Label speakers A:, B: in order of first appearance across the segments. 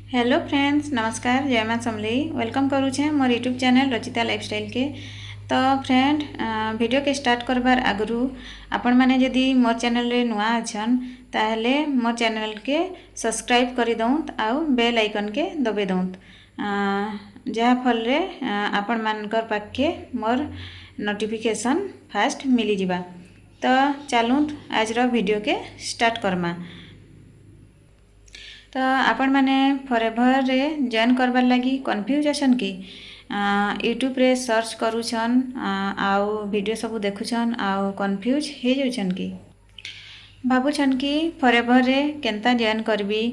A: Hello friends, नमस्कार। जय मां समलेई। वेलकम करुछे मोर यूट्यूब चैनल रचिता लाइफस्टाइल के। तो फ्रेंड, वीडियो के स्टार्ट करबार आगु आपण मैंने जदि मोर चैनल रे नुआ अछन ताहले मोर चैनल के सब्सक्राइब कर दउत आउ बेल आइकन के दबे दउत, जहाँ फल रे आपण मानकर पाखे मोर नोटिफिकेशन फास्ट मिली जिबा। तो चलुत आज रो वीडियो के स्टार्ट करमा। तो आपण मैंने फॉरएवर रे जॉइन करबार लगी कन्फ्यूज अछन कि यूट्यूब रे सर्च करूछन आउ वीडियो सब देखुछन आउ कन्फ्यूज हे जाउछन कि भाबुछन कि फॉरएवर रे केनता जॉइन करबी,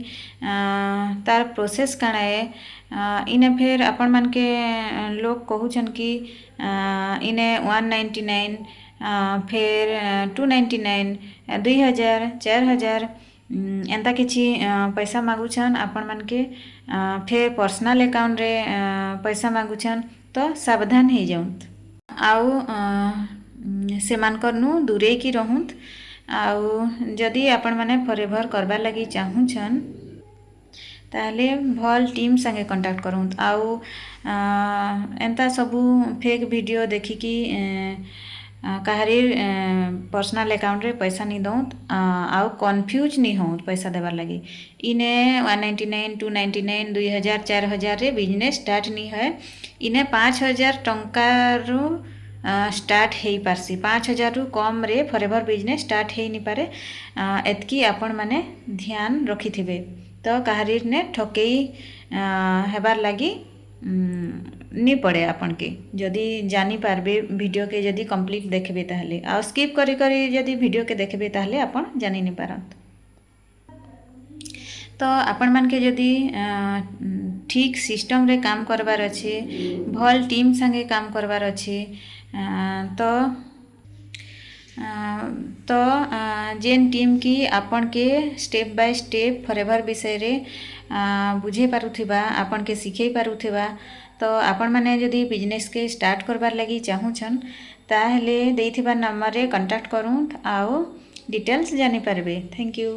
A: तार प्रोसेस काना है। इने फिर आपण मान के लोग कहूछन कि इने 199, फिर 299, 2000, 4000 एंता किछि पैसा मागुछन आपण मान के। फिर पर्सनल अकाउंट रे पैसा मागुछन। तो सावधान हो जाउत आउ से मानकर नु दूरे की रहुत। आउ जदि आपण माने फॉरएवर करबार लगी चाहूछन ताहले भल टीम संगे कांटेक्ट करूँ। आउ एंता सबू फेक वीडियो देखिकी कहारी पर्सनल अकाउंट रे पैसा नहीं दउत आउ कन्फ्यूज नहीं हो पैसा देवार लगी। इने 199, 299, 2000, 4000 रे बिजनेस स्टार्ट नहीं है। इने 5000 टंकारु स्टार्ट हो पारसी। 5000 रु कम रे फॉरएवर बिजनेस स्टार्ट हो नहीं पारे। एतकी आपण माने ध्यान रखी थिबे। तो कहारी ने ठकेई हेबार लगी नहीं पड़े आपन के। जदि जानी पारबे वीडियो के जदि कंप्लीट देखबे ताहले आ स्किप करी करी जदि वीडियो के देखबे ताहले आपन जानी नहीं पारत। तो आपण मान के जदि ठीक सिस्टम रे काम करबार अच्छे, भल टीम संगे काम करबार अच्छे, तो जेन टीम की आपन के स्टेप बाय स्टेप फॉरएवर विषय रे बुझे पारुथिबा, आपन के सिखै पारुथिबा। तो आपण माने जदि बिजनेस के स्टार्ट करबार लगी चाहूछन ताहले देइथिबा नंबर रे कांटेक्ट करूँ आउ डिटेल्स जानी पारबे। Thank you.